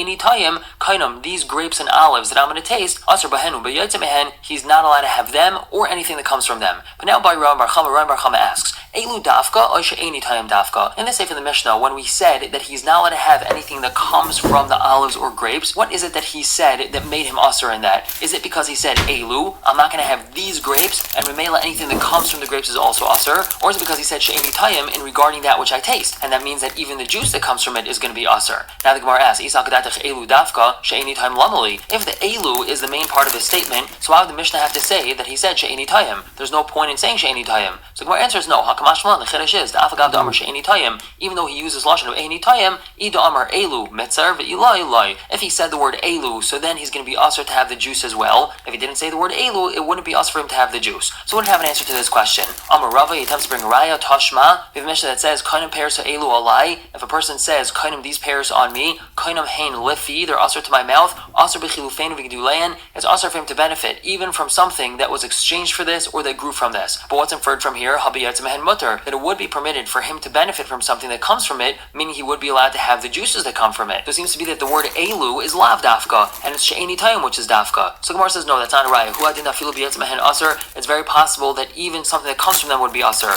she'eni tayim kainam, these grapes and olives that I'm going to taste, asr bahenu b'yotze mehen, he's not allowed to have them or anything that comes from them. But now by Ram Bar Chama asks, Elu dafka or she'eni tayim dafka? In the Sefer of the Mishnah, when we said that he's not allowed to have anything that comes from the olives or grapes, what is it that he said that made him asr in that? Is it because he said, Elu, I'm not going to have these grapes, and Remela, anything that comes from the grapes is also asr? Or is it because he said she'eni tayim in regarding that which I taste? And that means that even the juice that comes from it is going to be asr. Now the Gemara asks, Elu dafka she'eni tayim lamali. If the Elu is the main part of his statement, so why would the Mishnah have to say that he said she'eni tayim? There's no point in saying she'eni tayim. So the Gemara answers no. Hakamashmalan, the Chedesh is, the Afagav da Amar she'eni tayim, even though he uses lashon of eini tayim, ida Amar elu, metzar ve'ilai ilai. If he said the word elu, so then he's going to be asr to have the juice as well. If he didn't say the word elu, it wouldn't be asr for him to have the juice. So we wouldn't have an answer to this question. Amar Rava, he attempts to bring raya tashma. We have a Mishnah that says, kainim pears elu alai. If a person says, kainim these pears on me, kainim hein lifi, they're asr to my mouth, asr b'chilufein v'gedulein, it's asr for him to benefit, even from something that was exchanged for this or that grew from this. But what's inferred from here, that it would be permitted for him to benefit from something that comes from it, meaning he would be allowed to have the juices that come from it. So it seems to be that the word elu is lav dafka, and it's she'eni tayim, which is dafka. So Gemara says, no, that's not a raya. It's very possible that even something that comes from them would be asr.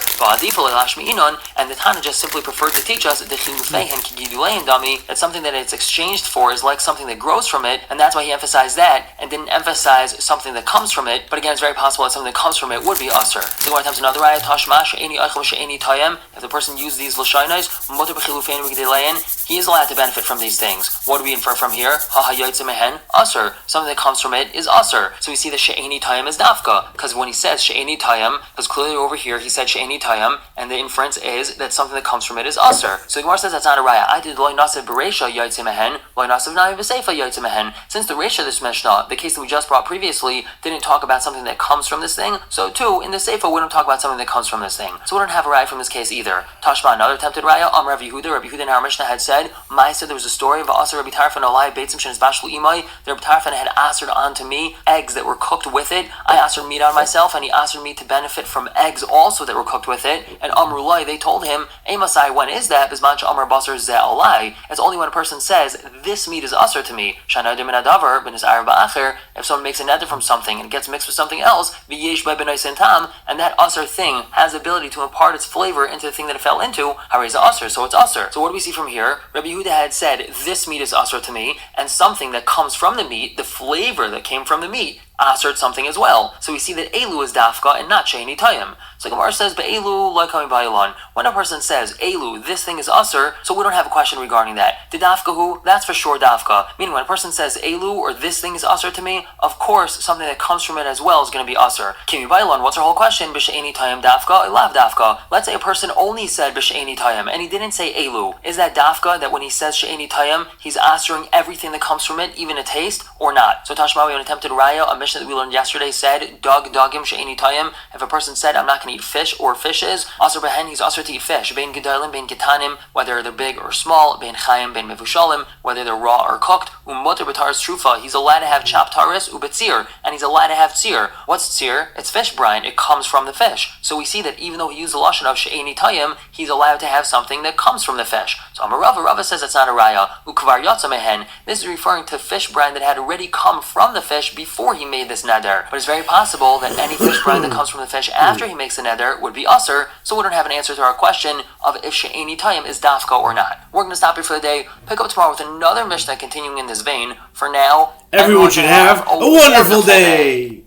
And the Tana just simply preferred to teach us that something that it's exchanged for is like something that grows from it, and that's why he emphasized that and didn't emphasize something that comes from it. But again, it's very possible that something that comes from it would be asr. So Gemara times another raya, tashma she'eni eichel she'eni tayim. If the person used these l'shainos, mutar b'chilufein v'gedelein, he is allowed to benefit from these things. What do we infer from here? Ha hayotze mehen asr. Something that comes from it is asr. So we see that she'eni tayim is dafka, because when he says she'eni tayim, because clearly over here he said she'eni tayim, and the inference is that something that comes from it is asr. So the Gemara says that's not a raya. I did loy nasev b'reisha yotze mehen, loy nasev navi b'seifa yotze mehen. Since the reisha of this Mishnah, the case that we just brought previously, didn't talk about something that comes from this thing, so too in the seifa we don't talk about something that comes from this thing. So we don't have a raya from this case either. Tashma, another attempted raya. Rav Yehuda in our Mishnah had said, Ma'aseh, there was a story of Asr Rabbi Tarfon Olai Beitzim Shenes Bashlu Imai. The Rabbi Tarfon had asred onto me eggs that were cooked with it. I asred meat on myself, and he asred me to benefit from eggs also that were cooked with it. And Amrulai, they told him, Masai, when is that? Bismanch Amar Basar Ze Olai. It's only when a person says, this meat is asr to me. Shanadim min adavar ben Isar ba'acher. If someone makes a neder from something and it gets mixed with something else, v'yesh by benay sentam, and that asr thing has the ability to impart its flavor into the thing that it fell into, hareza asr, so it's asr. So what do we see from here? Rabbi Yehuda had said, this meat is asr to me, and something that comes from the meat, the flavor that came from the meat, asert something as well. So we see that elu is dafka and not she'eni tayim. So Gemara says, be'elu loy kami ba'ilon. When a person says, elu, this thing is aser, so we don't have a question regarding that. The dafka hu, that's for sure dafka. Meaning when a person says, elu, or this thing is aser to me, of course, something that comes from it as well is going to be aser. Kimi ba'ilon, what's our whole question? B'she'eni tayim dafka, lav dafka. Let's say a person only said b'she'eni tayim, and he didn't say elu. Is that dafka, that when he says she'eni tayim, he's asering everything that comes from it, even a taste, or not? So Tashma, we have an attempted raya, a mission that we learned yesterday said, dagim she'eni tayim. If a person said, I'm not going to eat fish or fishes, asr behen, he's asr to eat fish. Bein gedalim, bein getanim, whether they're big or small, bein chayim, bein mevushalim, whether they're raw or cooked. Umutter b'taris trufa, he's allowed to have chopped taris, ubetzir, and he's allowed to have tzir. What's tzir? It's fish brine. It comes from the fish. So we see that even though he used the lashon of she'eni tayim, he's allowed to have something that comes from the fish. So Amar Rava says that's not a raya. Ukvar yatsa mehen. This is referring to fish brine that had already come from the fish before he made this neder. But it's very possible that any fish brine that comes from the fish after he makes the neder would be usr, so we don't have an answer to our question of if she'eni tayim is dafka or not. We're going to stop here for the day, pick up tomorrow with another Mishnah continuing in this vein. For now, everyone should have a wonderful day.